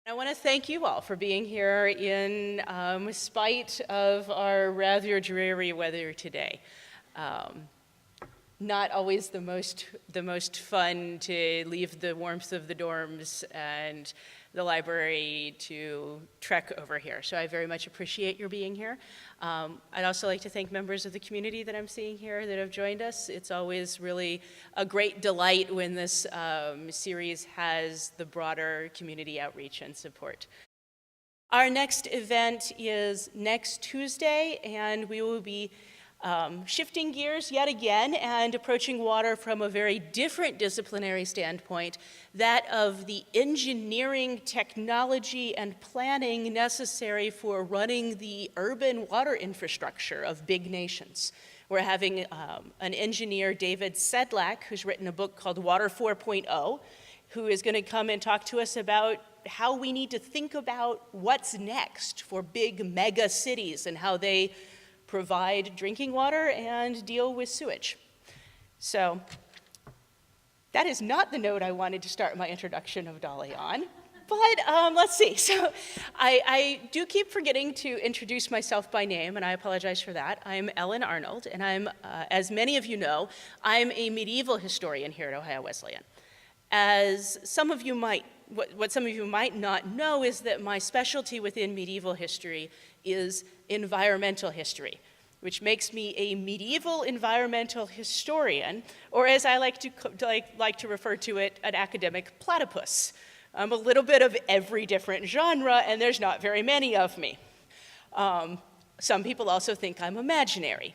I want to thank you all for being here in spite of our rather dreary weather today. Not always the most fun to leave the warmth of the dorms and the library to trek over here. So I very much appreciate your being here. I'd also like to thank members of the community that I'm seeing here that have joined us. It's always really a great delight when this series has the broader community outreach and support. Our next event is next Tuesday, and we will be shifting gears yet again and approaching water from a very different disciplinary standpoint, that of the engineering, technology, and planning necessary for running the urban water infrastructure of big nations. We're having an engineer, David Sedlak, who's written a book called Water 4.0, who is going to come and talk to us about how we need to think about what's next for big mega cities and how they provide drinking water and deal with sewage. So that is not the note I wanted to start my introduction of Dolly on, but let's see. So I do keep forgetting to introduce myself by name, and I apologize for that. I'm Ellen Arnold, and I'm, as many of you know, I'm a medieval historian here at Ohio Wesleyan. As some of you might, what some of you might not know is that my specialty within medieval history is environmental history, which makes me a medieval environmental historian, or as I like to refer to it, an academic platypus. I'm a little bit of every different genre, and there's not very many of me. Some people also think I'm imaginary.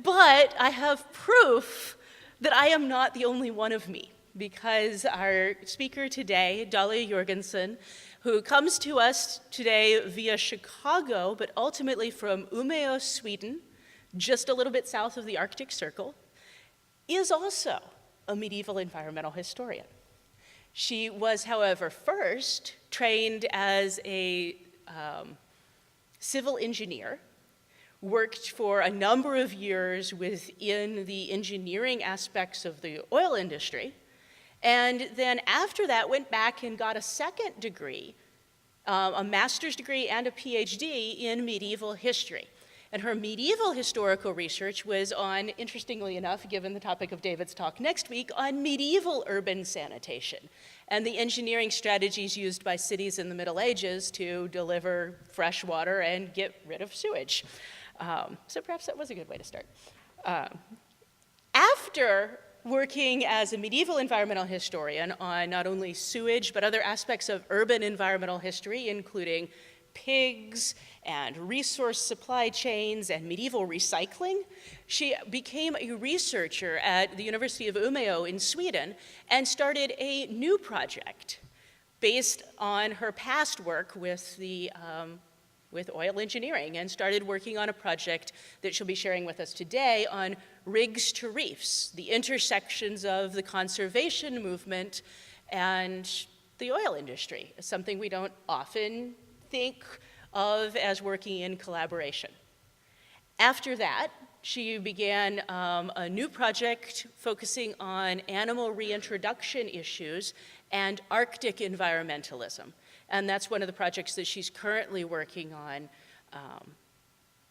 But I have proof that I am not the only one of me, because our speaker today, Dolly Jørgensen, who comes to us today via Chicago, but ultimately from Umeå, Sweden, just a little bit south of the Arctic Circle, is also a medieval environmental historian. She was, however, first trained as a civil engineer, worked for a number of years within the engineering aspects of the oil industry, and then after that went back and got a second degree, a master's degree and a PhD in medieval history. And her medieval historical research was on, interestingly enough, given the topic of David's talk next week, on medieval urban sanitation and the engineering strategies used by cities in the Middle Ages to deliver fresh water and get rid of sewage. So perhaps that was a good way to start. After working as a medieval environmental historian on not only sewage, but other aspects of urban environmental history, including pigs and resource supply chains and medieval recycling, she became a researcher at the University of Umeå in Sweden and started a new project based on her past work with oil engineering, and started working on a project that she'll be sharing with us today on rigs to reefs, the intersections of the conservation movement and the oil industry, something we don't often think of as working in collaboration. After that, she began a new project focusing on animal reintroduction issues and Arctic environmentalism. And that's one of the projects that she's currently working on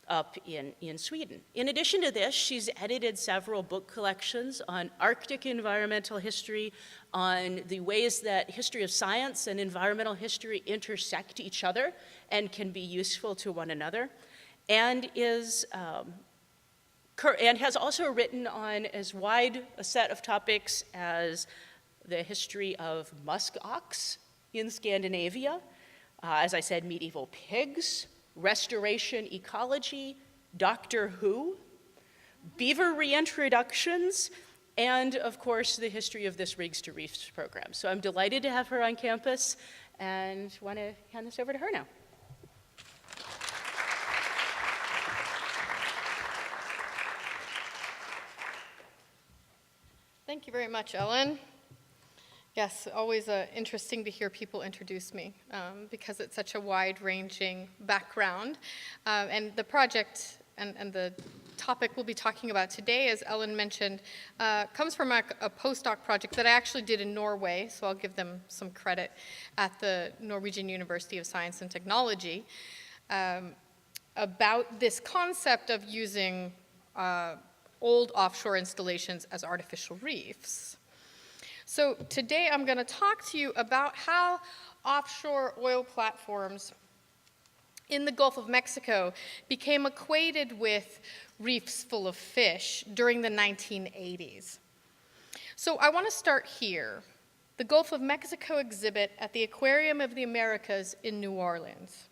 up in Sweden. In addition to this, she's edited several book collections on Arctic environmental history, on the ways that history of science and environmental history intersect each other and can be useful to one another, and has also written on as wide a set of topics as the history of musk ox in Scandinavia, as I said, medieval pigs, restoration ecology, Doctor Who, beaver reintroductions, and of course the history of this Rigs to Reefs program. So I'm delighted to have her on campus and want to hand this over to her now. Thank you very much, Ellen. Yes, always interesting to hear people introduce me because it's such a wide-ranging background. And the project and the topic we'll be talking about today, as Ellen mentioned, comes from a postdoc project that I actually did in Norway, so I'll give them some credit, at the Norwegian University of Science and Technology, about this concept of using old offshore installations as artificial reefs. So today I'm going to talk to you about how offshore oil platforms in the Gulf of Mexico became acquainted with reefs full of fish during the 1980s. So I want to start here, the Gulf of Mexico exhibit at the Aquarium of the Americas in New Orleans.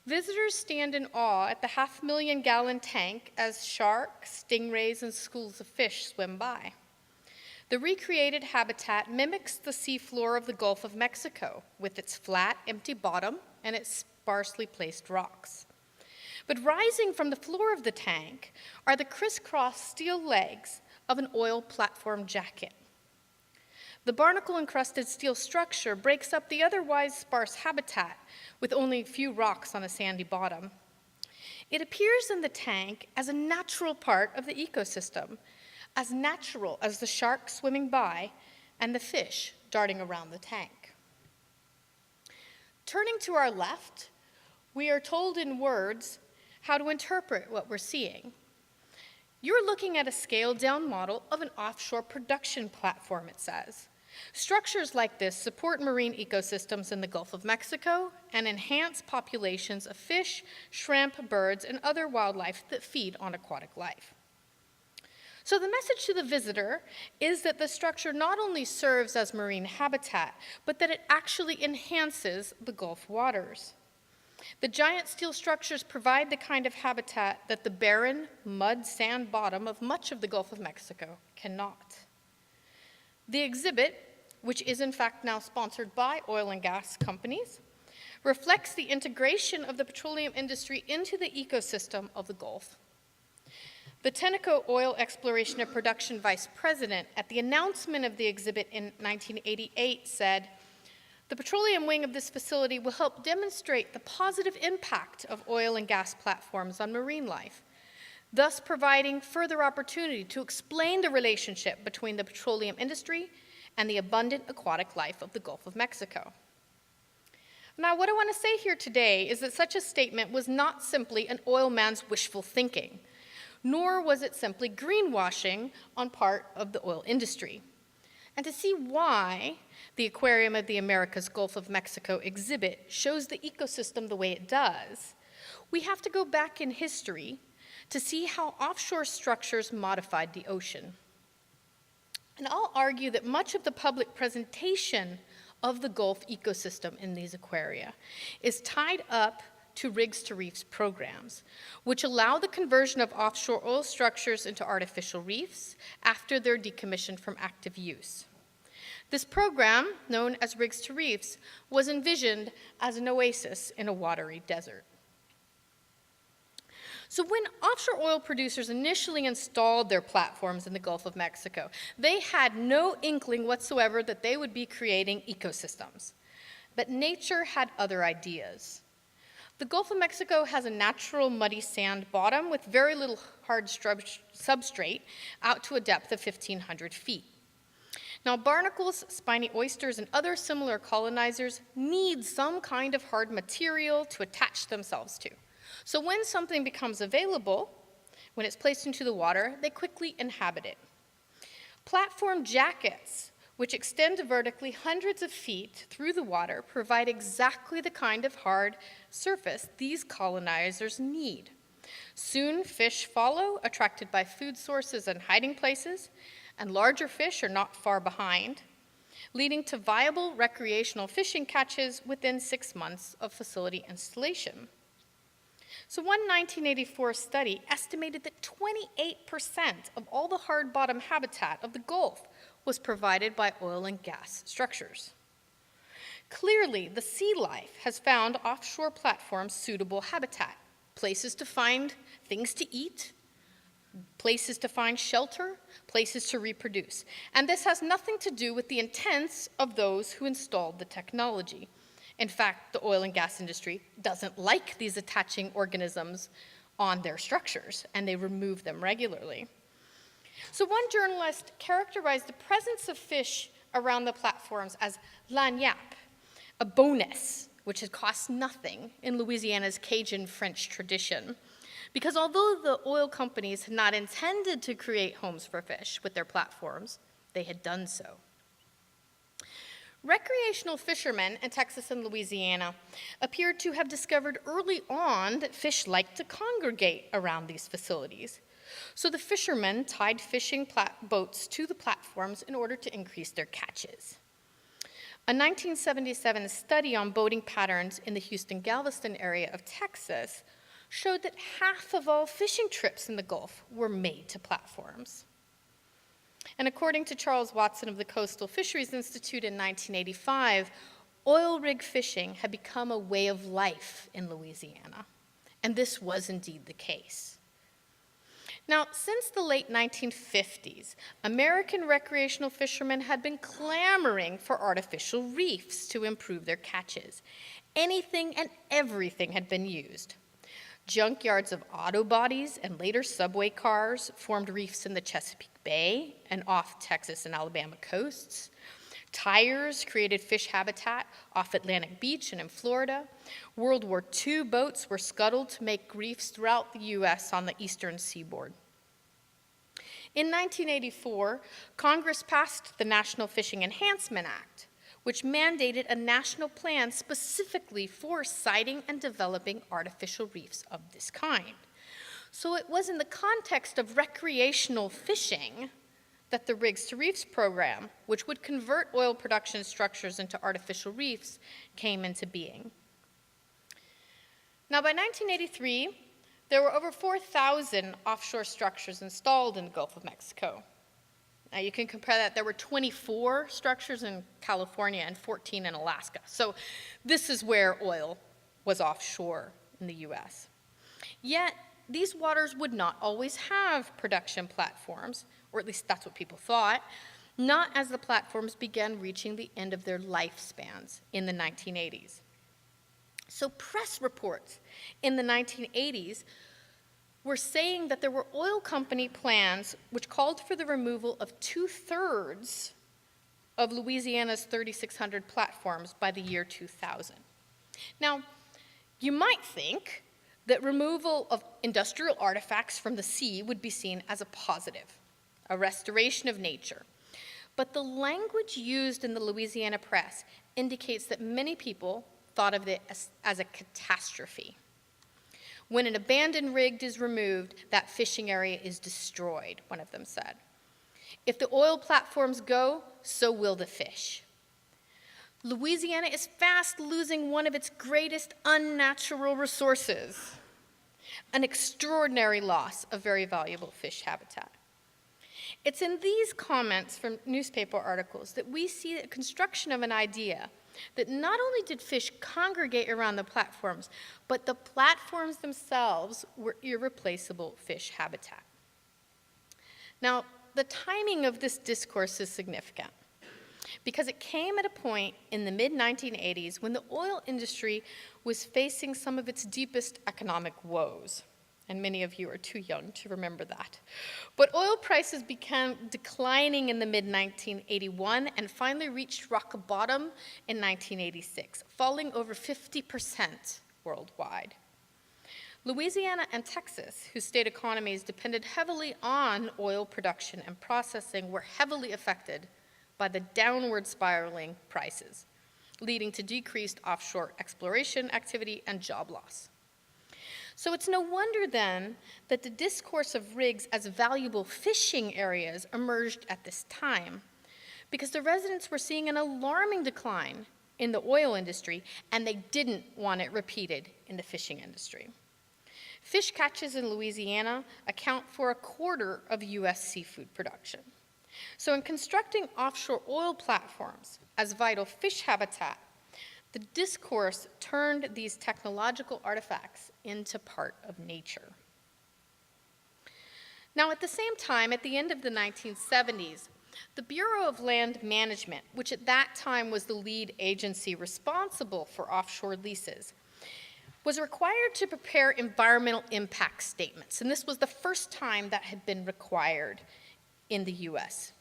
Visitors stand in awe at the 500,000-gallon tank as sharks, stingrays, and schools of fish swim by. The recreated habitat mimics the seafloor of the Gulf of Mexico with its flat, empty bottom and its sparsely placed rocks. But rising from the floor of the tank are the crisscross steel legs of an oil platform jacket. The barnacle-encrusted steel structure breaks up the otherwise sparse habitat with only a few rocks on a sandy bottom. It appears in the tank as a natural part of the ecosystem, as natural as the shark swimming by and the fish darting around the tank. Turning to our left, we are told in words how to interpret what we're seeing. You're looking at a scaled-down model of an offshore production platform, it says. Structures like this support marine ecosystems in the Gulf of Mexico and enhance populations of fish, shrimp, birds, and other wildlife that feed on aquatic life. So the message to the visitor is that the structure not only serves as marine habitat, but that it actually enhances the Gulf waters. The giant steel structures provide the kind of habitat that the barren, mud-sand bottom of much of the Gulf of Mexico cannot. The exhibit, which is in fact now sponsored by oil and gas companies, reflects the integration of the petroleum industry into the ecosystem of the Gulf. The Tenneco Oil Exploration and Production Vice President, at the announcement of the exhibit in 1988, said, "The petroleum wing of this facility will help demonstrate the positive impact of oil and gas platforms on marine life, thus providing further opportunity to explain the relationship between the petroleum industry and the abundant aquatic life of the Gulf of Mexico." Now, what I want to say here today is that such a statement was not simply an oil man's wishful thinking, nor was it simply greenwashing on part of the oil industry. And to see why the Aquarium of the Americas Gulf of Mexico exhibit shows the ecosystem the way it does, we have to go back in history to see how offshore structures modified the ocean. And I'll argue that much of the public presentation of the Gulf ecosystem in these aquaria is tied up to rigs to reefs programs, which allow the conversion of offshore oil structures into artificial reefs after they're decommissioned from active use. This program, known as Rigs to Reefs, was envisioned as an oasis in a watery desert. So when offshore oil producers initially installed their platforms in the Gulf of Mexico, they had no inkling whatsoever that they would be creating ecosystems. But nature had other ideas. The Gulf of Mexico has a natural muddy sand bottom with very little hard substrate out to a depth of 1,500 feet. Now, barnacles, spiny oysters, and other similar colonizers need some kind of hard material to attach themselves to. So when something becomes available, when it's placed into the water, they quickly inhabit it. Platform jackets, which extend vertically hundreds of feet through the water, provide exactly the kind of hard surface these colonizers need. Soon, fish follow, attracted by food sources and hiding places, and larger fish are not far behind, leading to viable recreational fishing catches within 6 months of facility installation. So one 1984 study estimated that 28% of all the hard bottom habitat of the Gulf was provided by oil and gas structures. Clearly, the sea life has found offshore platforms suitable habitat, places to find things to eat, places to find shelter, places to reproduce. And this has nothing to do with the intents of those who installed the technology. In fact, the oil and gas industry doesn't like these attaching organisms on their structures, and they removed them regularly. So one journalist characterized the presence of fish around the platforms as lagniappe, a bonus, which had cost nothing in Louisiana's Cajun French tradition. Because although the oil companies had not intended to create homes for fish with their platforms, they had done so. Recreational fishermen in Texas and Louisiana appeared to have discovered early on that fish liked to congregate around these facilities. So the fishermen tied fishing boats to the platforms in order to increase their catches. A 1977 study on boating patterns in the Houston-Galveston area of Texas showed that half of all fishing trips in the Gulf were made to platforms. And according to Charles Watson of the Coastal Fisheries Institute in 1985, oil rig fishing had become a way of life in Louisiana. And this was indeed the case. Now, since the late 1950s, American recreational fishermen had been clamoring for artificial reefs to improve their catches. Anything and everything had been used. Junkyards of auto bodies and later subway cars formed reefs in the Chesapeake Bay and off Texas and Alabama coasts. Tires created fish habitat off Atlantic Beach and in Florida. World War II boats were scuttled to make reefs throughout the U.S. on the eastern seaboard. In 1984, Congress passed the National Fishing Enhancement Act, which mandated a national plan specifically for siting and developing artificial reefs of this kind. So it was in the context of recreational fishing that the Rigs to Reefs program, which would convert oil production structures into artificial reefs, came into being. Now, by 1983, there were over 4,000 offshore structures installed in the Gulf of Mexico. Now, you can compare that. There were 24 structures in California and 14 in Alaska. So this is where oil was offshore in the U.S. Yet, these waters would not always have production platforms, or at least that's what people thought, not as the platforms began reaching the end of their lifespans in the 1980s. So press reports in the 1980s were saying that there were oil company plans which called for the removal of 2/3 of Louisiana's 3,600 platforms by the year 2000. Now, you might think that removal of industrial artifacts from the sea would be seen as a positive, a restoration of nature. But the language used in the Louisiana press indicates that many people thought of it as a catastrophe. When an abandoned rig is removed, that fishing area is destroyed, one of them said. If the oil platforms go, so will the fish. Louisiana is fast losing one of its greatest unnatural resources, an extraordinary loss of very valuable fish habitat. It's in these comments from newspaper articles that we see the construction of an idea that not only did fish congregate around the platforms, but the platforms themselves were irreplaceable fish habitat. Now, the timing of this discourse is significant because it came at a point in the mid-1980s when the oil industry was facing some of its deepest economic woes. And many of you are too young to remember that. But oil prices began declining in the mid-1981 and finally reached rock bottom in 1986, falling over 50% worldwide. Louisiana and Texas, whose state economies depended heavily on oil production and processing, were heavily affected by the downward spiraling prices, leading to decreased offshore exploration activity and job loss. So it's no wonder then that the discourse of rigs as valuable fishing areas emerged at this time, because the residents were seeing an alarming decline in the oil industry, and they didn't want it repeated in the fishing industry. Fish catches in Louisiana account for 1/4 of U.S. seafood production. So in constructing offshore oil platforms as vital fish habitat, the discourse turned these technological artifacts into part of nature. Now, at the same time, at the end of the 1970s, the Bureau of Land Management, which at that time was the lead agency responsible for offshore leases, was required to prepare environmental impact statements, and this was the first time that had been required in the US.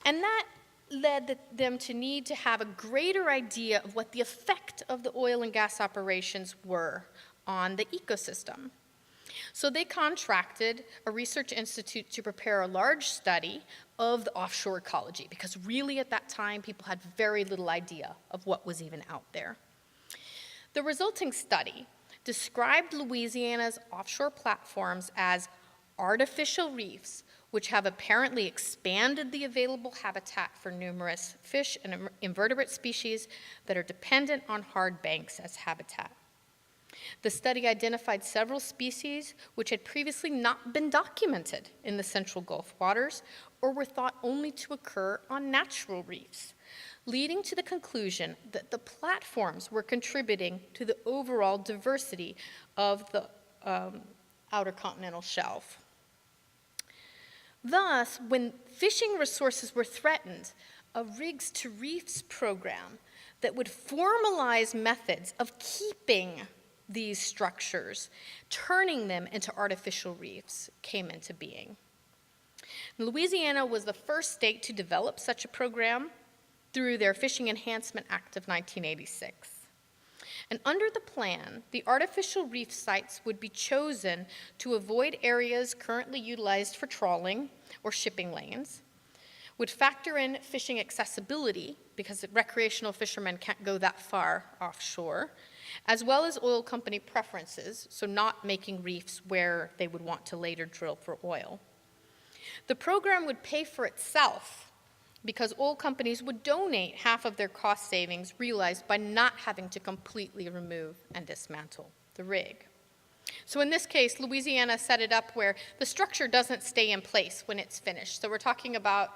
And that led them to need to have a greater idea of what the effect of the oil and gas operations were on the ecosystem. So they contracted a research institute to prepare a large study of the offshore ecology, because really at that time people had very little idea of what was even out there. The resulting study described Louisiana's offshore platforms as artificial reefs, which have apparently expanded the available habitat for numerous fish and invertebrate species that are dependent on hard banks as habitat. The study identified several species which had previously not been documented in the central Gulf waters or were thought only to occur on natural reefs, leading to the conclusion that the platforms were contributing to the overall diversity of the outer continental shelf. Thus, when fishing resources were threatened, a Rigs to Reefs program that would formalize methods of keeping these structures, turning them into artificial reefs, came into being. Louisiana was the first state to develop such a program through their Fishing Enhancement Act of 1986. And under the plan, the artificial reef sites would be chosen to avoid areas currently utilized for trawling or shipping lanes, would factor in fishing accessibility, because recreational fishermen can't go that far offshore, as well as oil company preferences, so not making reefs where they would want to later drill for oil. The program would pay for itself because oil companies would donate half of their cost savings realized by not having to completely remove and dismantle the rig. So in this case, Louisiana set it up where the structure doesn't stay in place when it's finished. So we're talking about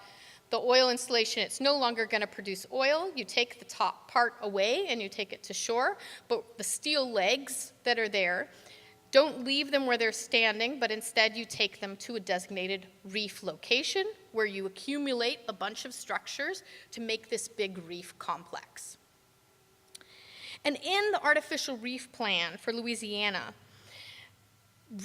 the oil installation. It's no longer going to produce oil. You take the top part away and you take it to shore, but the steel legs that are there, don't leave them where they're standing, but instead you take them to a designated reef location where you accumulate a bunch of structures to make this big reef complex. And in the artificial reef plan for Louisiana,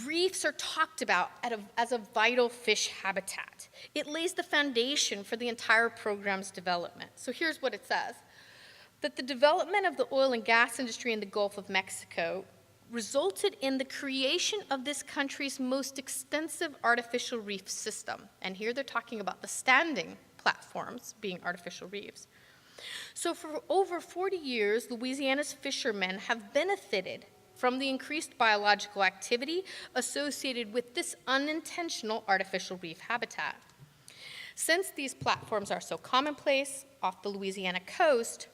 reefs are talked about as a vital fish habitat. It lays the foundation for the entire program's development. So here's what it says: that the development of the oil and gas industry in the Gulf of Mexico resulted in the creation of this country's most extensive artificial reef system. And here they're talking about the standing platforms being artificial reefs. So for over 40 years, Louisiana's fishermen have benefited from the increased biological activity associated with this unintentional artificial reef habitat. Since these platforms are so commonplace off the Louisiana coast,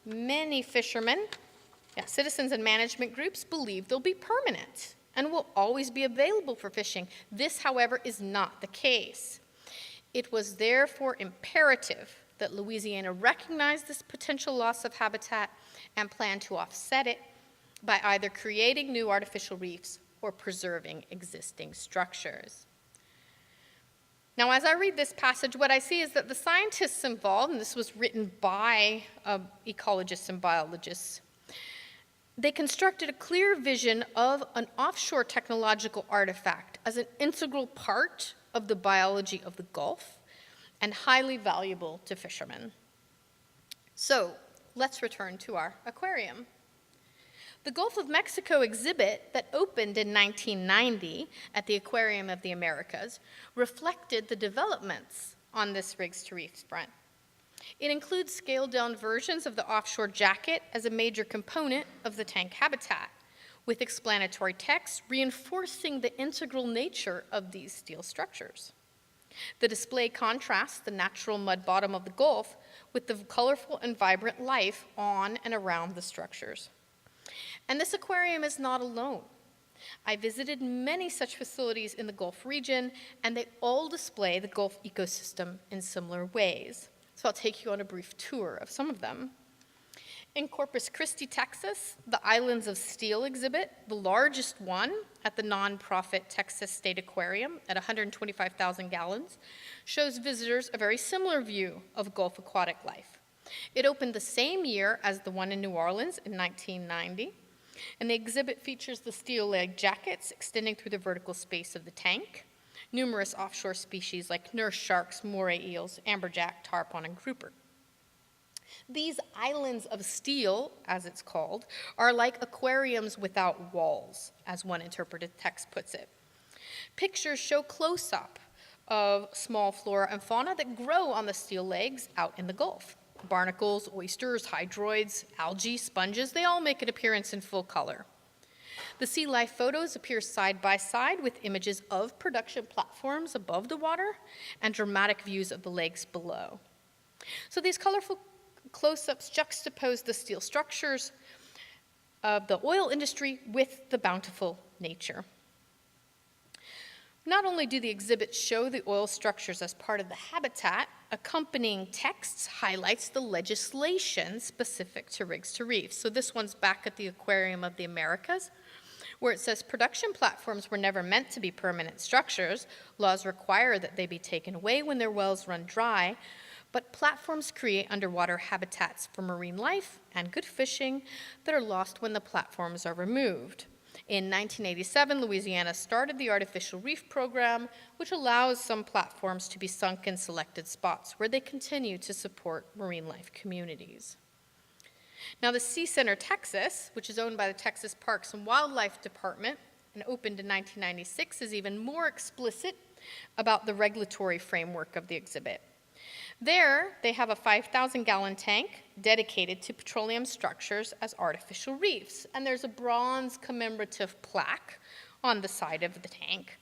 many fishermen, citizens and management groups believe they'll be permanent and will always be available for fishing. This, however, is not the case. It was therefore imperative that Louisiana recognize this potential loss of habitat and plan to offset it by either creating new artificial reefs or preserving existing structures. Now, as I read this passage, what I see is that the scientists involved, and this was written by ecologists and biologists, they constructed a clear vision of an offshore technological artifact as an integral part of the biology of the Gulf and highly valuable to fishermen. So, let's return to our aquarium. The Gulf of Mexico exhibit that opened in 1990 at the Aquarium of the Americas reflected the developments on this Rigs to Reefs front. It includes scaled-down versions of the offshore jacket as a major component of the tank habitat, with explanatory text reinforcing the integral nature of these steel structures. The display contrasts the natural mud bottom of the Gulf with the colorful and vibrant life on and around the structures. And this aquarium is not alone. I visited many such facilities in the Gulf region, and they all display the Gulf ecosystem in similar ways. So I'll take you on a brief tour of some of them. In Corpus Christi, Texas, the Islands of Steel exhibit, the largest one at the nonprofit Texas State Aquarium at 125,000 gallons, shows visitors a very similar view of Gulf aquatic life. It opened the same year as the one in New Orleans in 1990, and the exhibit features the steel leg jackets extending through the vertical space of the tank, numerous offshore species like nurse sharks, moray eels, amberjack, tarpon, and grouper. These islands of steel, as it's called, are like aquariums without walls, as one interpretive text puts it. Pictures show close-up of small flora and fauna that grow on the steel legs out in the Gulf. Barnacles, oysters, hydroids, algae, sponges, they all make an appearance in full color. The sea life photos appear side by side with images of production platforms above the water and dramatic views of the legs below. So these colorful close-ups juxtapose the steel structures of the oil industry with the bountiful nature. Not only do the exhibits show the oil structures as part of the habitat, accompanying texts highlights the legislation specific to rigs to reefs. So this one's back at the Aquarium of the Americas, where it says production platforms were never meant to be permanent structures. Laws require that they be taken away when their wells run dry, but platforms create underwater habitats for marine life and good fishing that are lost when the platforms are removed. In 1987, Louisiana started the Artificial Reef Program, which allows some platforms to be sunk in selected spots where they continue to support marine life communities. Now, the Sea Center Texas, which is owned by the Texas Parks and Wildlife Department and opened in 1996, is even more explicit about the regulatory framework of the exhibit. There, they have a 5,000-gallon tank dedicated to petroleum structures as artificial reefs, and there's a bronze commemorative plaque on the side of the tank.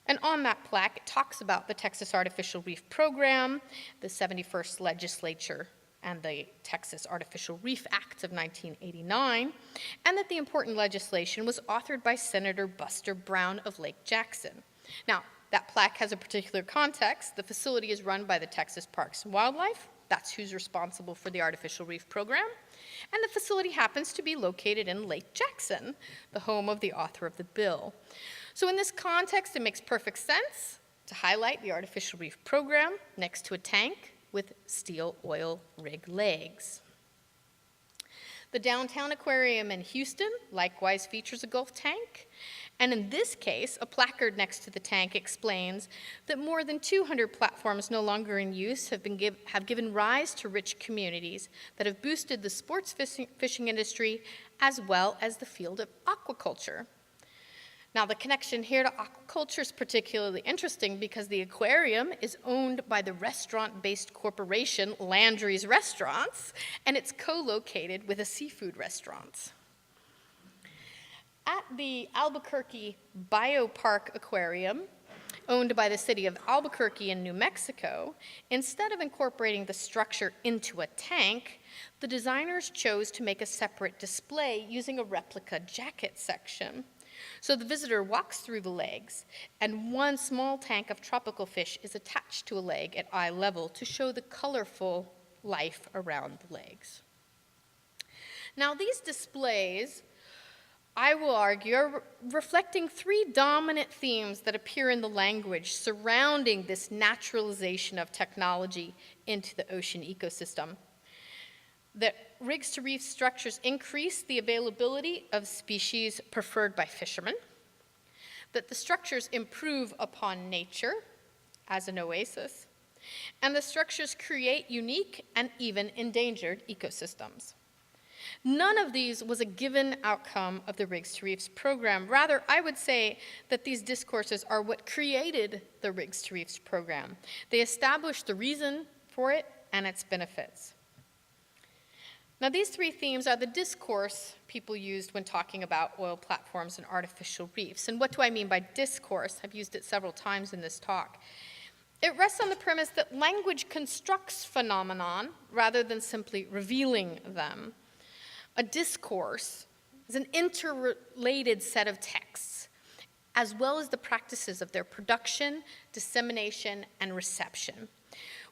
And on that plaque, it talks about the Texas Artificial Reef Program, the 71st Legislature, and the Texas Artificial Reef Act of 1989, and that the important legislation was authored by Senator Buster Brown of Lake Jackson. Now, that plaque has a particular context. The facility is run by the Texas Parks and Wildlife. That's who's responsible for the Artificial Reef Program. And the facility happens to be located in Lake Jackson, the home of the author of the bill. So in this context, it makes perfect sense to highlight the Artificial Reef Program next to a tank with steel oil rig legs. The Downtown Aquarium in Houston likewise features a Gulf tank. And in this case, a placard next to the tank explains that more than 200 platforms no longer in use have given rise to rich communities that have boosted the sports fishing industry as well as the field of aquaculture. Now, the connection here to aquaculture is particularly interesting because the aquarium is owned by the restaurant-based corporation Landry's Restaurants, and it's co-located with a seafood restaurant. At the Albuquerque Biopark Aquarium, owned by the city of Albuquerque in New Mexico, instead of incorporating the structure into a tank, the designers chose to make a separate display using a replica jacket section. So the visitor walks through the legs, and one small tank of tropical fish is attached to a leg at eye level to show the colorful life around the legs. Now, these displays, I will argue, are reflecting three dominant themes that appear in the language surrounding this naturalization of technology into the ocean ecosystem. That rigs to reef structures increase the availability of species preferred by fishermen, that the structures improve upon nature as an oasis, and the structures create unique and even endangered ecosystems. None of these was a given outcome of the Rigs to Reefs program. Rather, I would say that these discourses are what created the Rigs to Reefs program. They established the reason for it and its benefits. Now, these three themes are the discourse people used when talking about oil platforms and artificial reefs. And what do I mean by discourse? I've used it several times in this talk. It rests on the premise that language constructs phenomenon rather than simply revealing them. A discourse is an interrelated set of texts, as well as the practices of their production, dissemination, and reception,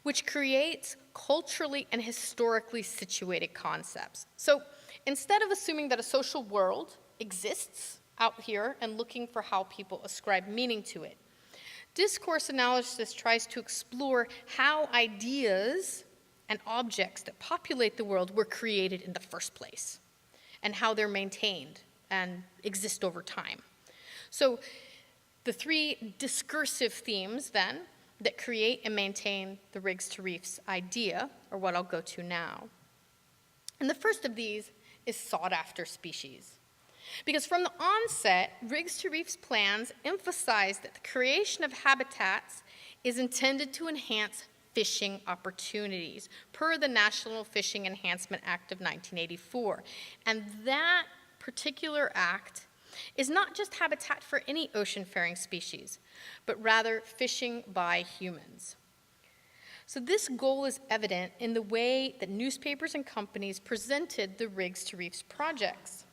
which creates culturally and historically situated concepts. So instead of assuming that a social world exists out here and looking for how people ascribe meaning to it, discourse analysis tries to explore how ideas and objects that populate the world were created in the first place, and how they're maintained and exist over time. So the three discursive themes, then, that create and maintain the rigs to reefs idea are what I'll go to now. And the first of these is sought-after species. Because from the onset, rigs to reefs plans emphasize that the creation of habitats is intended to enhance fishing opportunities, per the National Fishing Enhancement Act of 1984. And that particular act is not just habitat for any ocean-faring species, but rather fishing by humans. So this goal is evident in the way that newspapers and companies presented the Rigs to Reefs projects.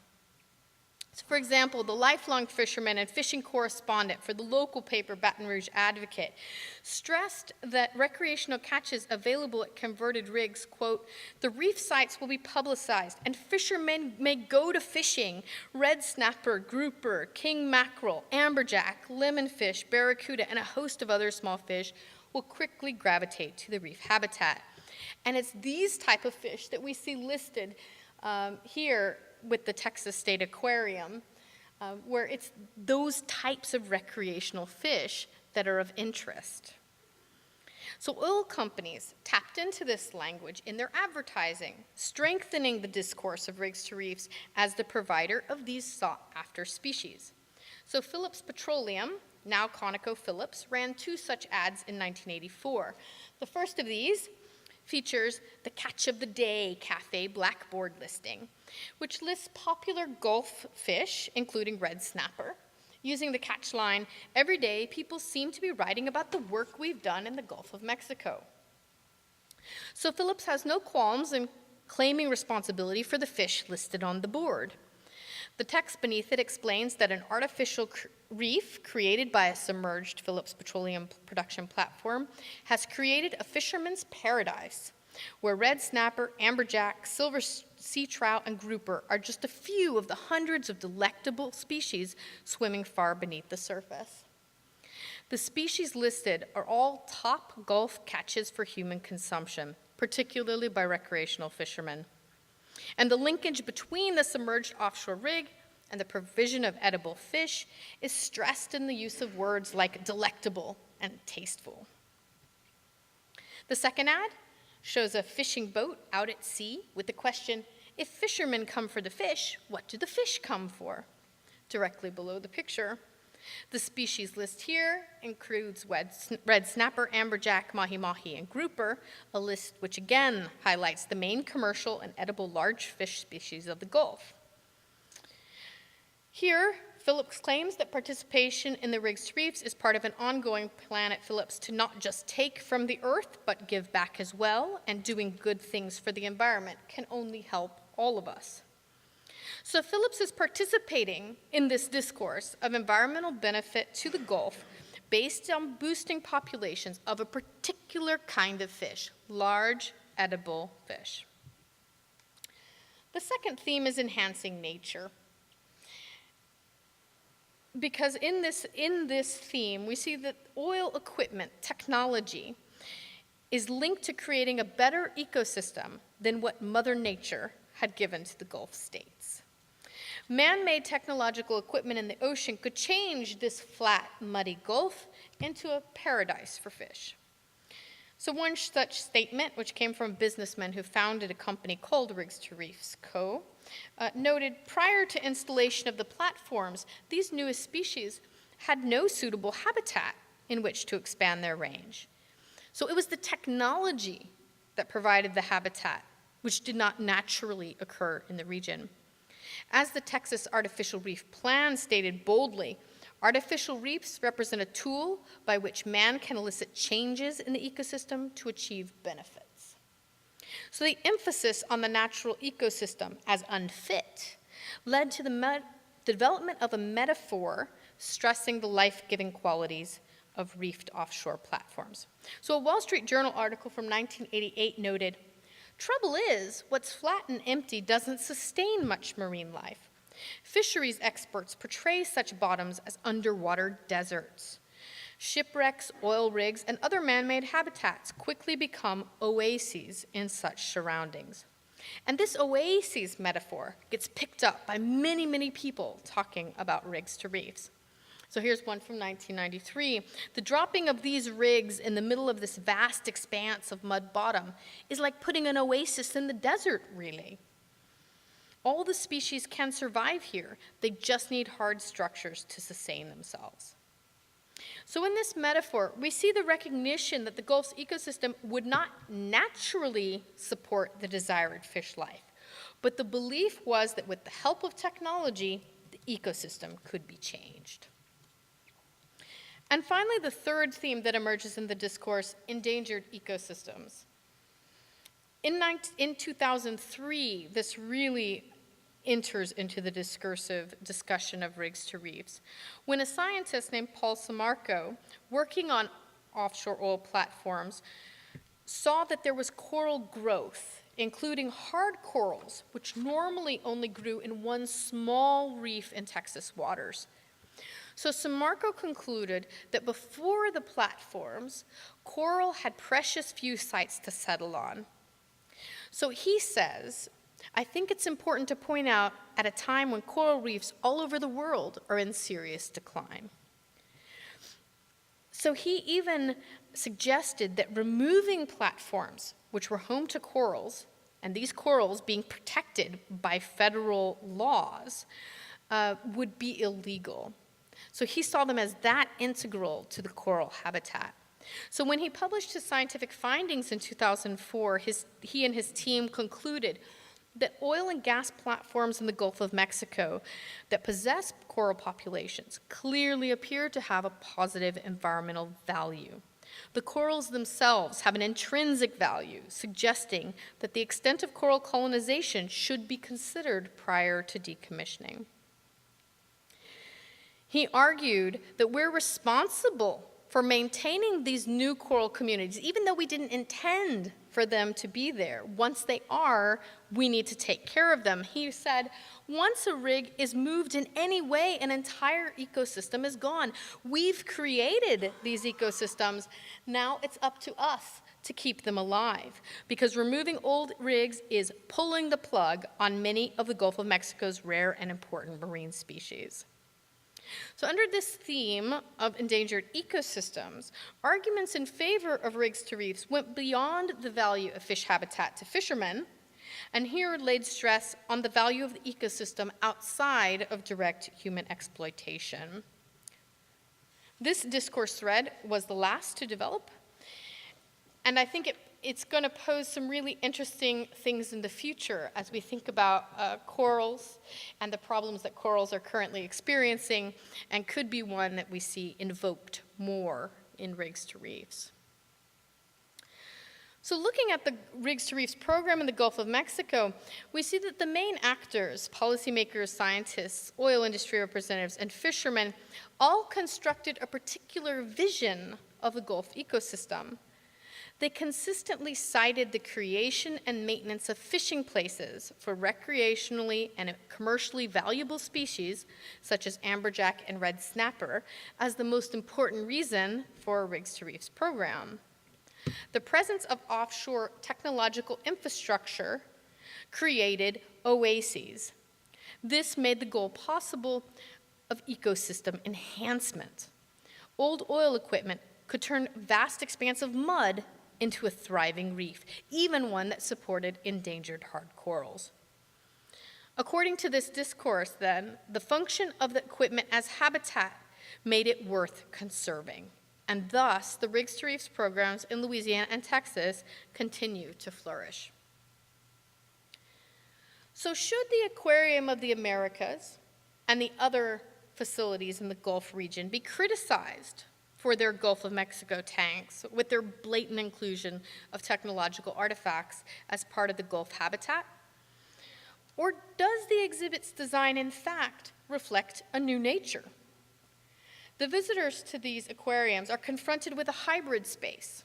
So for example, the lifelong fisherman and fishing correspondent for the local paper Baton Rouge Advocate stressed that recreational catches available at converted rigs, quote, "The reef sites will be publicized and fishermen may go to fishing. Red snapper, grouper, king mackerel, amberjack, lemonfish, barracuda, and a host of other small fish will quickly gravitate to the reef habitat." And it's these type of fish that we see listed here with the Texas State Aquarium, where it's those types of recreational fish that are of interest. So oil companies tapped into this language in their advertising, strengthening the discourse of rigs to reefs as the provider of these sought-after species. So Phillips Petroleum, now ConocoPhillips, ran two such ads in 1984. The first of these features the Catch of the Day Cafe Blackboard listing, which lists popular Gulf fish, including red snapper. Using the catch line, "Every day people seem to be writing about the work we've done in the Gulf of Mexico." So Phillips has no qualms in claiming responsibility for the fish listed on the board. The text beneath it explains that an artificial reef created by a submerged Phillips Petroleum production platform has created a fisherman's paradise, where red snapper, amberjack, silver sea trout, and grouper are just a few of the hundreds of delectable species swimming far beneath the surface. The species listed are all top Gulf catches for human consumption, particularly by recreational fishermen. And the linkage between the submerged offshore rig and the provision of edible fish is stressed in the use of words like delectable and tasteful. The second ad shows a fishing boat out at sea with the question, "If fishermen come for the fish, what do the fish come for?" Directly below the picture. The species list here includes red snapper, amberjack, mahi-mahi, and grouper, a list which again highlights the main commercial and edible large fish species of the Gulf. Here, Phillips claims that participation in the Rigs to Reefs is part of an ongoing plan at Phillips to not just take from the earth, but give back as well, and doing good things for the environment can only help all of us. So Phillips is participating in this discourse of environmental benefit to the Gulf based on boosting populations of a particular kind of fish, large edible fish. The second theme is enhancing nature. Because in this theme, we see that oil equipment, technology, is linked to creating a better ecosystem than what Mother Nature had given to the Gulf states. Man-made technological equipment in the ocean could change this flat, muddy Gulf into a paradise for fish. So one such statement, which came from a businessman who founded a company called Rigs to Reefs Co., noted prior to installation of the platforms, these newest species had no suitable habitat in which to expand their range. So it was the technology that provided the habitat, which did not naturally occur in the region. As the Texas Artificial Reef Plan stated boldly, artificial reefs represent a tool by which man can elicit changes in the ecosystem to achieve benefits. So the emphasis on the natural ecosystem as unfit led to the development of a metaphor stressing the life-giving qualities of reefed offshore platforms. So a Wall Street Journal article from 1988 noted, "Trouble is, what's flat and empty doesn't sustain much marine life. Fisheries experts portray such bottoms as underwater deserts. Shipwrecks, oil rigs, and other man-made habitats quickly become oases in such surroundings. And this oases metaphor gets picked up by many, many people talking about rigs to reefs. So here's one from 1993. The dropping of these rigs in the middle of this vast expanse of mud bottom is like putting an oasis in the desert, really. All the species can survive here. They just need hard structures to sustain themselves. So in this metaphor, we see the recognition that the Gulf's ecosystem would not naturally support the desired fish life, but the belief was that with the help of technology, the ecosystem could be changed. And finally, the third theme that emerges in the discourse, endangered ecosystems. In 2003, this really enters into the discursive discussion of rigs to reefs, when a scientist named Paul Samarco, working on offshore oil platforms, saw that there was coral growth, including hard corals, which normally only grew in one small reef in Texas waters. So Samarco concluded that before the platforms, coral had precious few sites to settle on. So he says, I think it's important to point out at a time when coral reefs all over the world are in serious decline. So he even suggested that removing platforms which were home to corals, and these corals being protected by federal laws, would be illegal. So he saw them as that integral to the coral habitat. So when he published his scientific findings in 2004, he and his team concluded that oil and gas platforms in the Gulf of Mexico that possess coral populations clearly appear to have a positive environmental value. The corals themselves have an intrinsic value, suggesting that the extent of coral colonization should be considered prior to decommissioning. He argued that we're responsible for maintaining these new coral communities, even though we didn't intend for them to be there. Once they are, we need to take care of them. He said, once a rig is moved in any way, an entire ecosystem is gone. We've created these ecosystems. Now it's up to us to keep them alive, because removing old rigs is pulling the plug on many of the Gulf of Mexico's rare and important marine species. So under this theme of endangered ecosystems, arguments in favor of rigs to reefs went beyond the value of fish habitat to fishermen, and here laid stress on the value of the ecosystem outside of direct human exploitation. This discourse thread was the last to develop, and I think it's going to pose some really interesting things in the future as we think about corals and the problems that corals are currently experiencing, and could be one that we see invoked more in rigs to reefs. So looking at the Rigs to Reefs program in the Gulf of Mexico, we see that the main actors, policymakers, scientists, oil industry representatives, and fishermen, all constructed a particular vision of the Gulf ecosystem. They consistently cited the creation and maintenance of fishing places for recreationally and commercially valuable species, such as amberjack and red snapper, as the most important reason for a Rigs to Reefs program. The presence of offshore technological infrastructure created oases. This made the goal possible of ecosystem enhancement. Old oil equipment could turn vast expanse of mud into a thriving reef, even one that supported endangered hard corals. According to this discourse, then, the function of the equipment as habitat made it worth conserving, and thus the Rigs to Reefs programs in Louisiana and Texas continue to flourish. So should the Aquarium of the Americas and the other facilities in the Gulf region be criticized for their Gulf of Mexico tanks with their blatant inclusion of technological artifacts as part of the Gulf habitat? Or does the exhibit's design, in fact, reflect a new nature? The visitors to these aquariums are confronted with a hybrid space,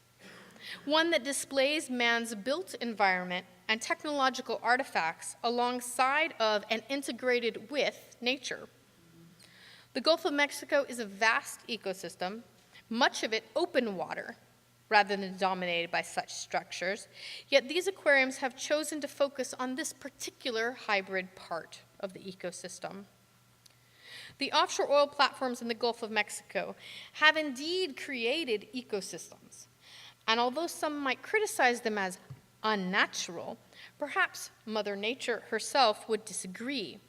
one that displays man's built environment and technological artifacts alongside of and integrated with nature. The Gulf of Mexico is a vast ecosystem much of it open water, rather than dominated by such structures. Yet these aquariums have chosen to focus on this particular hybrid part of the ecosystem. The offshore oil platforms in the Gulf of Mexico have indeed created ecosystems. And although some might criticize them as unnatural, perhaps Mother Nature herself would disagree.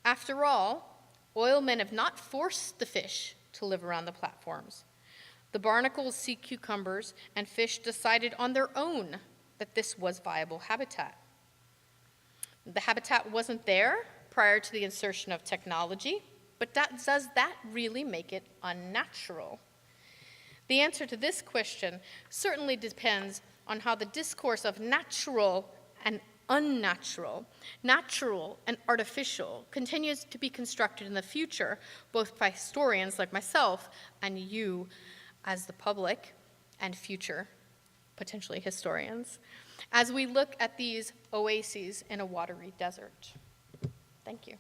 After all, oilmen have not forced the fish to live around the platforms. The barnacles, sea cucumbers, and fish decided on their own that this was viable habitat. The habitat wasn't there prior to the insertion of technology, but does that really make it unnatural? The answer to this question certainly depends on how the discourse of natural and unnatural, natural and artificial, continues to be constructed in the future, both by historians like myself and you as the public and future, potentially historians, as we look at these oases in a watery desert. Thank you.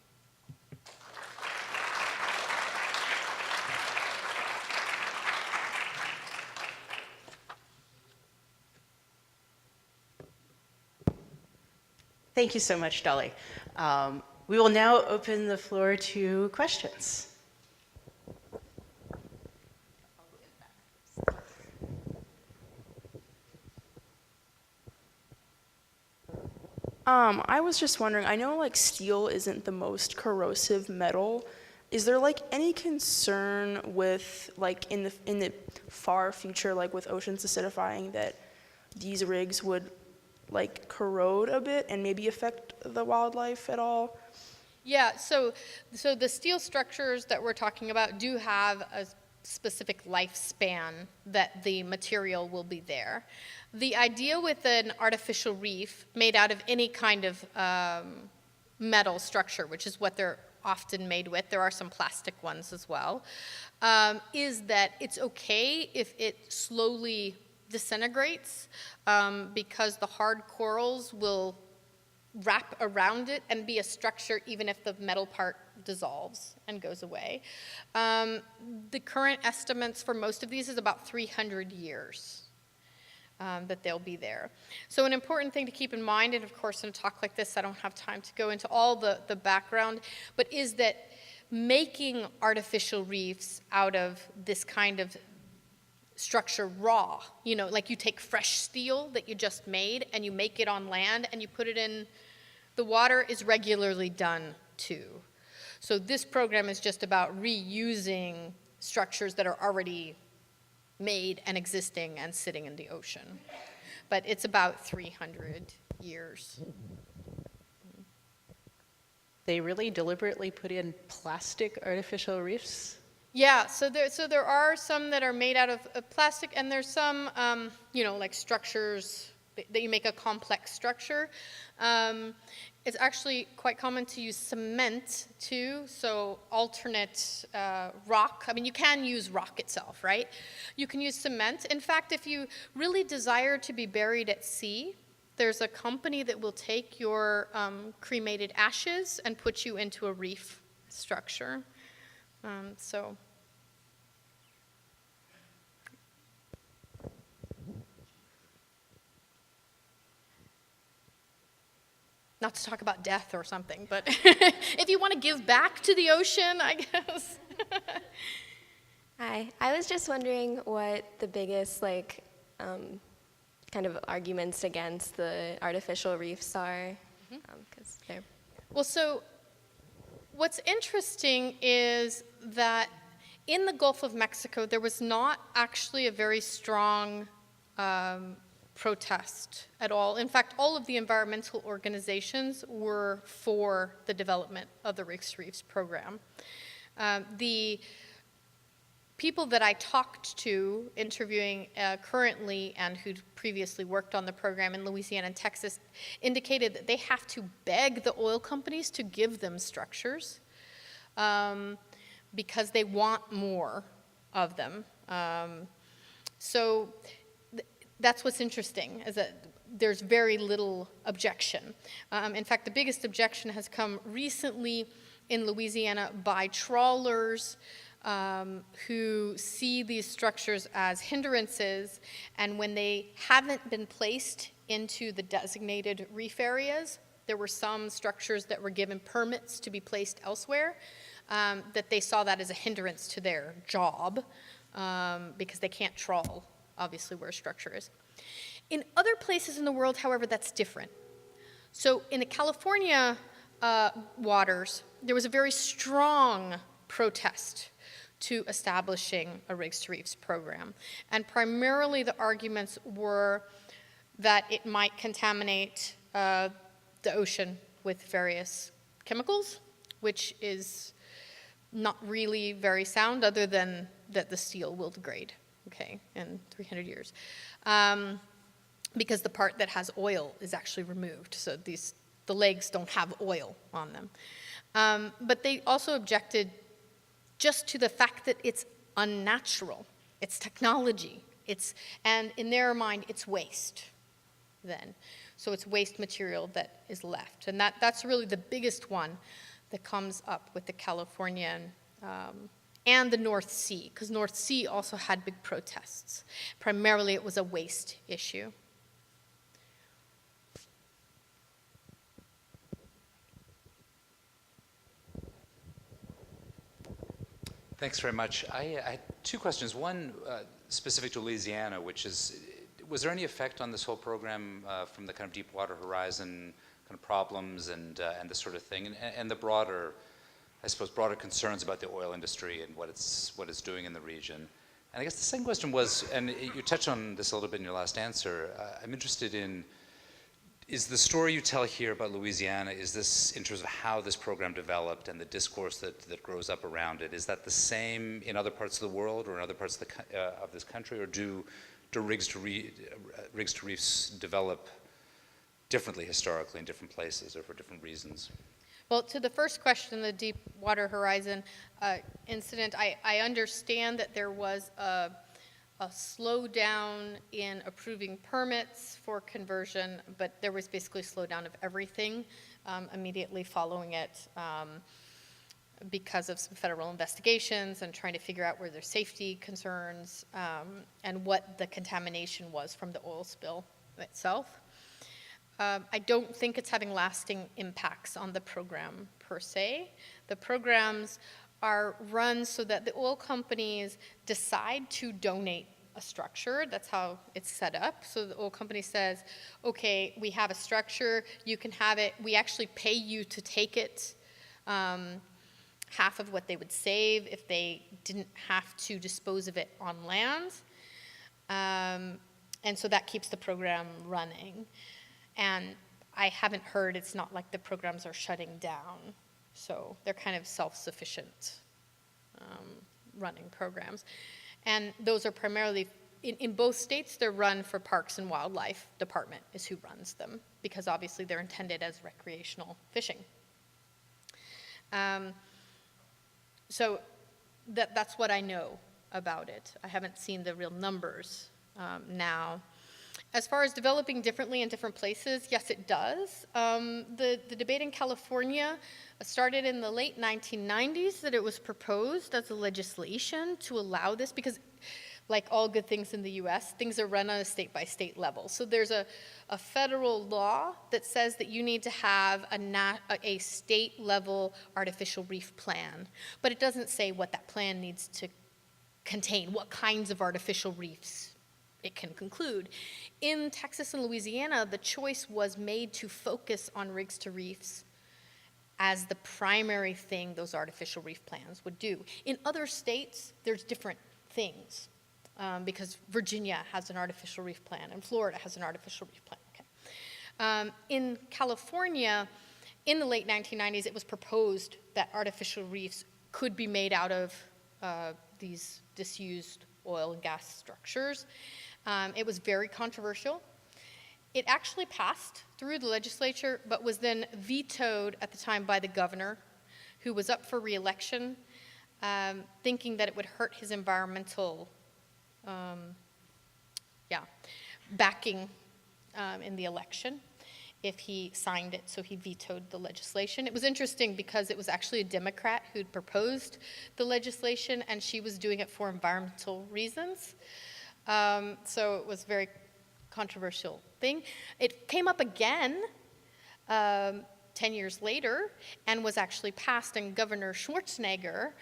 Thank you so much, Dolly. We will now open the floor to questions. I was just wondering, I know like steel isn't the most corrosive metal. Is there like any concern with like in the far future, like with oceans acidifying, that these rigs would like corrode a bit and maybe affect the wildlife at all? Yeah, so the steel structures that we're talking about do have a specific lifespan that the material will be there. The idea with an artificial reef made out of any kind of metal structure, which is what they're often made with, there are some plastic ones as well, is that it's okay if it slowly disintegrates because the hard corals will wrap around it and be a structure even if the metal part dissolves and goes away. The current estimates for most of these is about 300 years that they'll be there. So an important thing to keep in mind, and of course in a talk like this I don't have time to go into all the background, but is that making artificial reefs out of this kind of structure raw, you know, like you take fresh steel that you just made and you make it on land and you put it in the water, is regularly done too. So this program is just about reusing structures that are already made and existing and sitting in the ocean. But it's about 300 years. They really deliberately put in plastic artificial reefs? Yeah, so there are some that are made out of plastic, and there's some, you know, like structures that you make a complex structure. It's actually quite common to use cement too, so alternate rock. I mean, you can use rock itself, right? You can use cement. In fact, if you really desire to be buried at sea, there's a company that will take your cremated ashes and put you into a reef structure. Not to talk about death or something, but if you want to give back to the ocean, I guess. Hi, I was just wondering what the biggest kind of arguments against the artificial reefs are, because they're. Well, so what's interesting is that in the Gulf of Mexico, there was not actually a very strong protest at all. In fact, all of the environmental organizations were for the development of the Rick's Reefs program. The people that I talked to, interviewing currently and who'd previously worked on the program in Louisiana and Texas, indicated that they have to beg the oil companies to give them structures because they want more of them. That's what's interesting, is that there's very little objection. In fact, the biggest objection has come recently in Louisiana by trawlers who see these structures as hindrances, and when they haven't been placed into the designated reef areas, there were some structures that were given permits to be placed elsewhere, that they saw that as a hindrance to their job, because they can't trawl, obviously, where a structure is. In other places in the world, however, that's different. So in the California waters, there was a very strong protest to establishing a rigs to reefs program. And primarily the arguments were that it might contaminate the ocean with various chemicals, which is not really very sound, other than that the steel will degrade, okay, in 300 years. Because the part that has oil is actually removed, so the legs don't have oil on them. But they also objected just to the fact that it's unnatural, it's technology, and in their mind, it's waste then. So it's waste material that is left. And that's really the biggest one that comes up with the Californian and the North Sea, because North Sea also had big protests. Primarily, it was a waste issue. Thanks very much. I had two questions. One specific to Louisiana, which is, was there any effect on this whole program from the kind of Deepwater Horizon kind of problems and this sort of thing, and the broader, I suppose, broader concerns about the oil industry and what it's doing in the region? And I guess the second question was, and you touched on this a little bit in your last answer, I'm interested in, is the story you tell here about Louisiana, is this in terms of how this program developed and the discourse that grows up around it, is that the same in other parts of the world or in other parts of this country, or do rigs to reefs develop differently historically in different places or for different reasons? Well, to the first question, the Deepwater Horizon incident, I understand that there was a slowdown in approving permits for conversion, but there was basically a slowdown of everything immediately following it because of some federal investigations and trying to figure out where there's safety concerns and what the contamination was from the oil spill itself. I don't think it's having lasting impacts on the program per se. The programs are run so that the oil companies decide to donate a structure. That's how it's set up. So the oil company says, okay, we have a structure, you can have it, we actually pay you to take it, half of what they would save if they didn't have to dispose of it on land. And so that keeps the program running. And I haven't heard, it's not like the programs are shutting down. So they're kind of self-sufficient running programs. And those are primarily, in both states, they're run for Parks and Wildlife Department is who runs them, because obviously they're intended as recreational fishing. So that's what I know about it. I haven't seen the real numbers now. As far as developing differently in different places, yes, it does. The debate in California started in the late 1990s that it was proposed as a legislation to allow this because, like all good things in the U.S., things are run on a state-by-state level. So there's a federal law that says that you need to have a state-level artificial reef plan, but it doesn't say what that plan needs to contain, what kinds of artificial reefs it can conclude. In Texas and Louisiana, the choice was made to focus on rigs to reefs as the primary thing those artificial reef plans would do. In other states, there's different things because Virginia has an artificial reef plan and Florida has an artificial reef plan. Okay. In California, in the late 1990s, it was proposed that artificial reefs could be made out of these disused oil and gas structures. It was very controversial. It actually passed through the legislature, but was then vetoed at the time by the governor, who was up for re-election, thinking that it would hurt his environmental backing in the election. if he signed it, so he vetoed the legislation. It was interesting because it was actually a Democrat who'd proposed the legislation, and she was doing it for environmental reasons. So it was a very controversial thing. It came up again 10 years later and was actually passed, and Governor Schwarzenegger,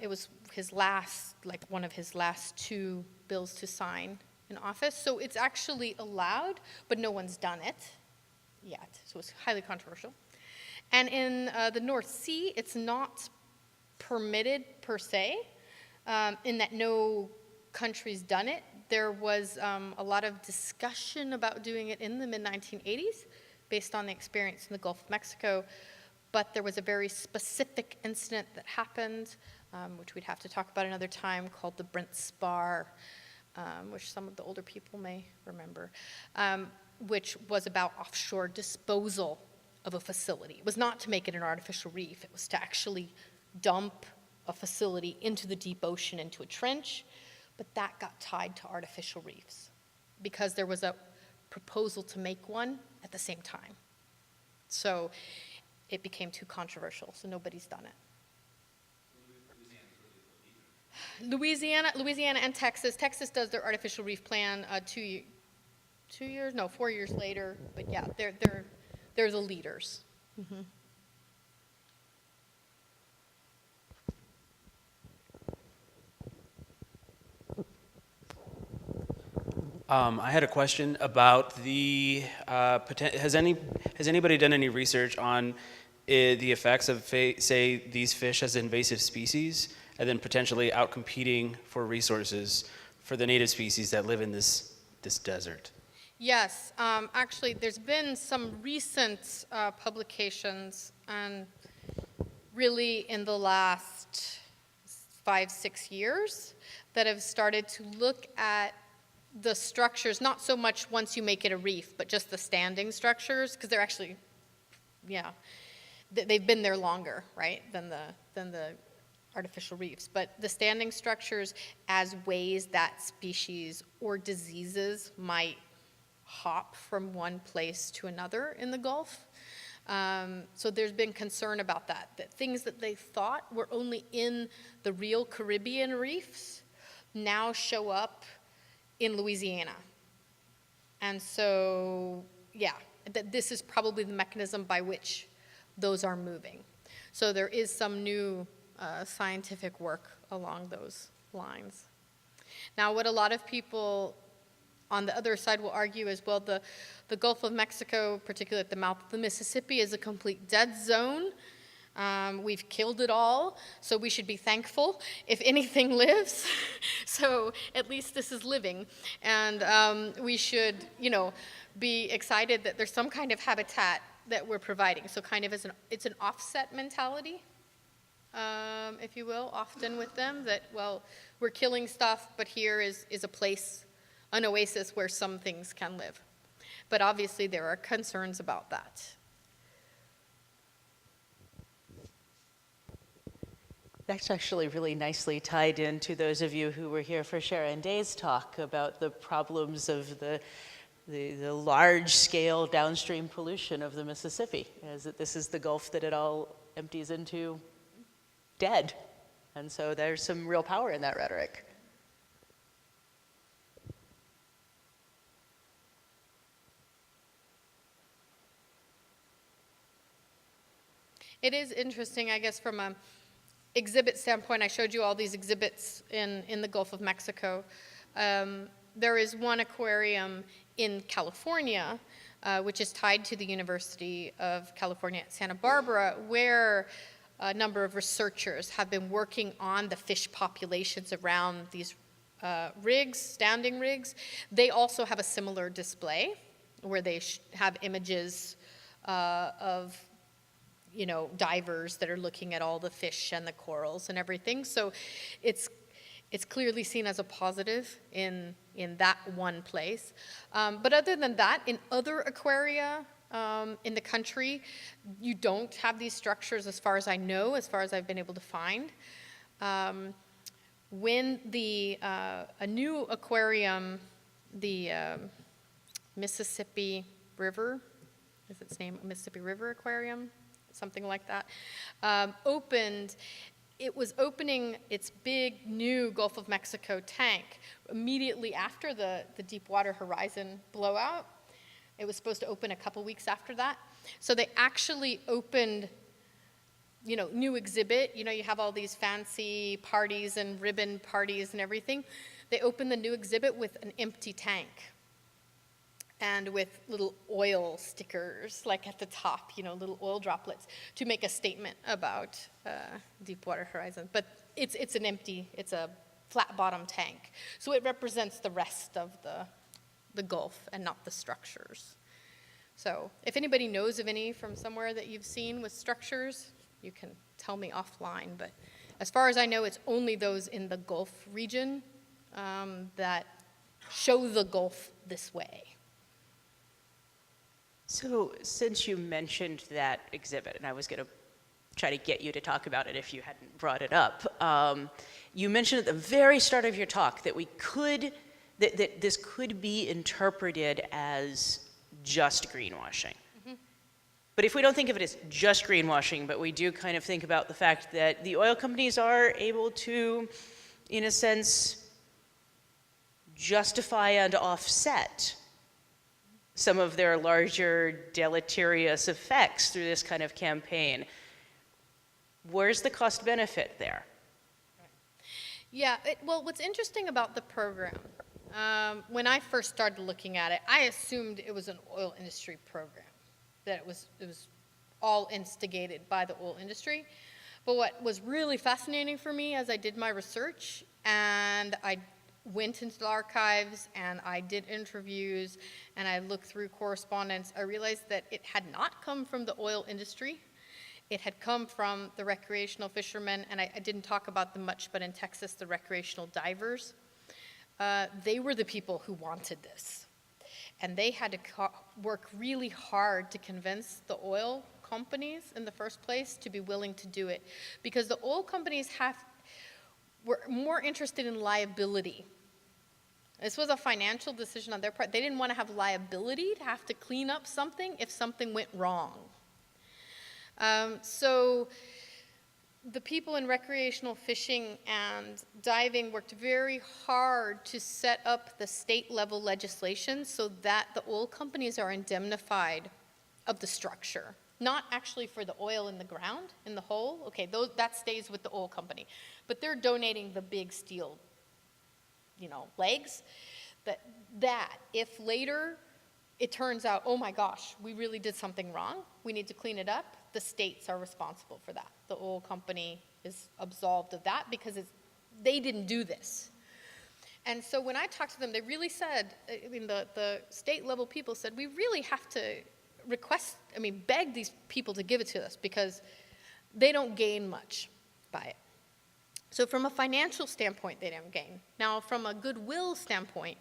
it was his last, like one of his last 2 bills to sign in office. So it's actually allowed, but no one's done it yet. So it's highly controversial. And in the North Sea, it's not permitted per se, in that no country's done it. There was a lot of discussion about doing it in the mid-1980s based on the experience in the Gulf of Mexico, but there was a very specific incident that happened, which we'd have to talk about another time, called the Brent Spar, which some of the older people may remember, which was about offshore disposal of a facility. It was not to make it an artificial reef. It was to actually dump a facility into the deep ocean, into a trench, but that got tied to artificial reefs because there was a proposal to make one at the same time. So it became too controversial, so nobody's done it. Louisiana and Texas. Texas does their artificial reef plan 4 years later, but yeah, they're the leaders. Mm-hmm. I had a question about the has anybody done any research on the effects of, say, these fish as invasive species, and then potentially outcompeting for resources for the native species that live in this desert? Yes, actually, there's been some recent publications, and really in the last 5-6 years, that have started to look at the structures, not so much once you make it a reef, but just the standing structures, because they're actually, yeah, they've been there longer, right, than the artificial reefs. But the standing structures as ways that species or diseases might hop from one place to another in the Gulf. So there's been concern about that things that they thought were only in the real Caribbean reefs now show up in Louisiana. And so, yeah, this is probably the mechanism by which those are moving. So there is some new scientific work along those lines. Now, what a lot of people on the other side will argue is, well, the Gulf of Mexico, particularly at the mouth of the Mississippi, is a complete dead zone. We've killed it all, so we should be thankful if anything lives. So at least this is living. And we should, be excited that there's some kind of habitat that we're providing. So kind of it's an offset mentality, if you will, often with them, that, well, we're killing stuff, but here is a place, an oasis where some things can live. But obviously there are concerns about that. That's actually really nicely tied into those of you who were here for Sharon Day's talk about the problems of the large-scale downstream pollution of the Mississippi, as that this is the Gulf that it all empties into dead. And so there's some real power in that rhetoric. It is interesting, I guess, from a exhibit standpoint. I showed you all these exhibits in the Gulf of Mexico. There is one aquarium in California, which is tied to the University of California at Santa Barbara, where a number of researchers have been working on the fish populations around these rigs, standing rigs. They also have a similar display where they have images of divers that are looking at all the fish and the corals and everything. So it's clearly seen as a positive in that one place. But other than that, in other aquaria in the country, you don't have these structures as far as I know, as far as I've been able to find. When a new aquarium, the Mississippi River is its name, Mississippi River Aquarium, something like that, opened. It was opening its big new Gulf of Mexico tank immediately after the Deepwater Horizon blowout. It was supposed to open a couple weeks after that. So they actually opened, new exhibit. You have all these fancy parties and ribbon parties and everything. They opened the new exhibit with an empty tank and with little oil stickers, like at the top, little oil droplets, to make a statement about Deepwater Horizon. But it's a flat bottom tank. So it represents the rest of the Gulf and not the structures. So if anybody knows of any from somewhere that you've seen with structures, you can tell me offline. But as far as I know, it's only those in the Gulf region that show the Gulf this way. So since you mentioned that exhibit, and I was going to try to get you to talk about it if you hadn't brought it up, you mentioned at the very start of your talk that that this could be interpreted as just greenwashing. Mm-hmm. But if we don't think of it as just greenwashing, but we do kind of think about the fact that the oil companies are able to, in a sense, justify and offset some of their larger deleterious effects through this kind of campaign. Where's the cost benefit there? Yeah, well, what's interesting about the program, when I first started looking at it, I assumed it was an oil industry program, that it was all instigated by the oil industry. But what was really fascinating for me as I did my research, and I went into the archives and I did interviews and I looked through correspondence, I realized that it had not come from the oil industry. It had come from the recreational fishermen, and I didn't talk about them much, but in Texas, the recreational divers. They were the people who wanted this. And they had to work really hard to convince the oil companies in the first place to be willing to do it. Because the oil companies were more interested in liability. This was a financial decision on their part. They didn't want to have liability to have to clean up something if something went wrong. So the people in recreational fishing and diving worked very hard to set up the state-level legislation so that the oil companies are indemnified of the structure. Not actually for the oil in the ground, in the hole. Okay, that stays with the oil company. But they're donating the big steel, legs. That if later it turns out, oh my gosh, we really did something wrong, we need to clean it up, the states are responsible for that. The oil company is absolved of that because they didn't do this. And so when I talked to them, they really said, the state level people said, we really have to beg these people to give it to us because they don't gain much by it. So from a financial standpoint, they don't gain. Now, from a goodwill standpoint,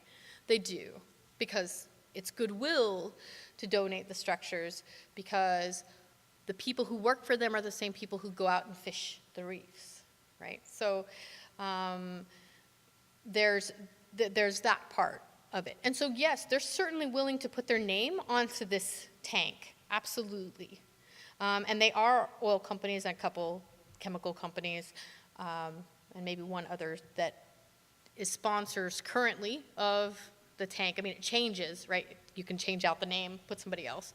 they do, because it's goodwill to donate the structures, because the people who work for them are the same people who go out and fish the reefs, right? So there's that part of it. And so, yes, they're certainly willing to put their name onto this tank, absolutely. And they are oil companies and a couple chemical companies, and maybe one other that is sponsors currently of the tank. It changes, right? You can change out the name, put somebody else.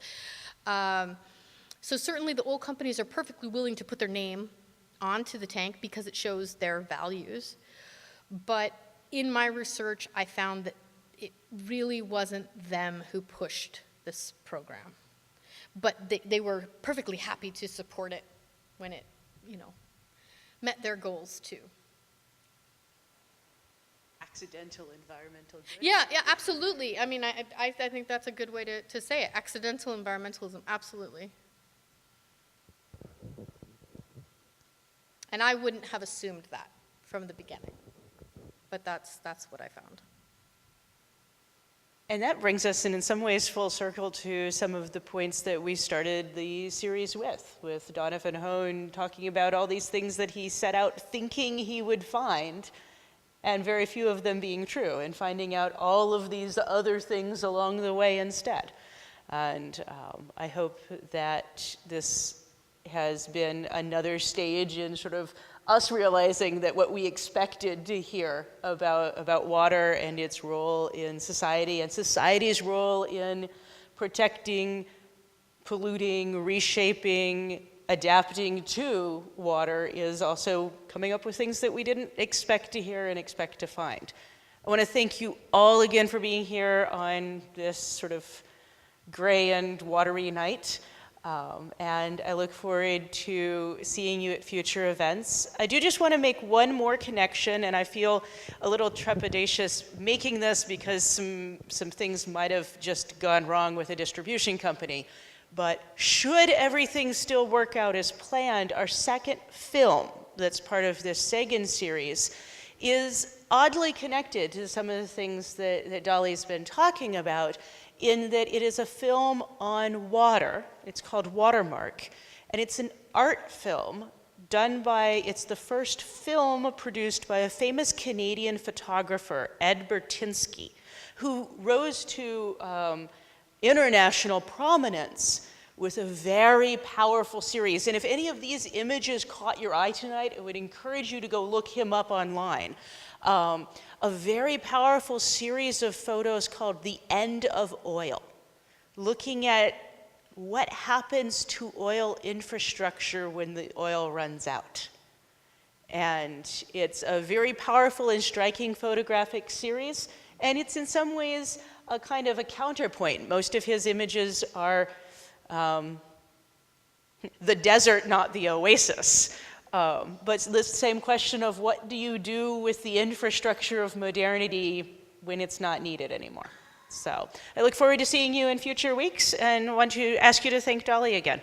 So certainly the oil companies are perfectly willing to put their name onto the tank because it shows their values. But in my research, I found that it really wasn't them who pushed this program. But they were perfectly happy to support it when it, met their goals too. Accidental environmental good. Yeah, absolutely. I think that's a good way to say it. Accidental environmentalism, absolutely. And I wouldn't have assumed that from the beginning. But that's what I found. And that brings us in some ways full circle to some of the points that we started the series with Donovan Hone talking about all these things that he set out thinking he would find, and very few of them being true, and finding out all of these other things along the way instead. And I hope that this has been another stage in sort of us realizing that what we expected to hear about water and its role in society and society's role in protecting, polluting, reshaping, adapting to water is also coming up with things that we didn't expect to hear and expect to find. I want to thank you all again for being here on this sort of gray and watery night. And I look forward to seeing you at future events. I do just want to make one more connection, and I feel a little trepidatious making this because some things might have just gone wrong with a distribution company. But should everything still work out as planned, our second film that's part of this Sagan series is oddly connected to some of the things that Dolly's been talking about, in that it is a film on water. It's called Watermark, and it's an art film done by, it's the first film produced by a famous Canadian photographer, Ed Bertinsky, who rose to international prominence with a very powerful series. And if any of these images caught your eye tonight, I would encourage you to go look him up online. A very powerful series of photos called The End of Oil, looking at what happens to oil infrastructure when the oil runs out. And it's a very powerful and striking photographic series, and it's in some ways a kind of a counterpoint. Most of his images are the desert, not the oasis. But the same question of what do you do with the infrastructure of modernity when it's not needed anymore? So I look forward to seeing you in future weeks and want to ask you to thank Dolly again.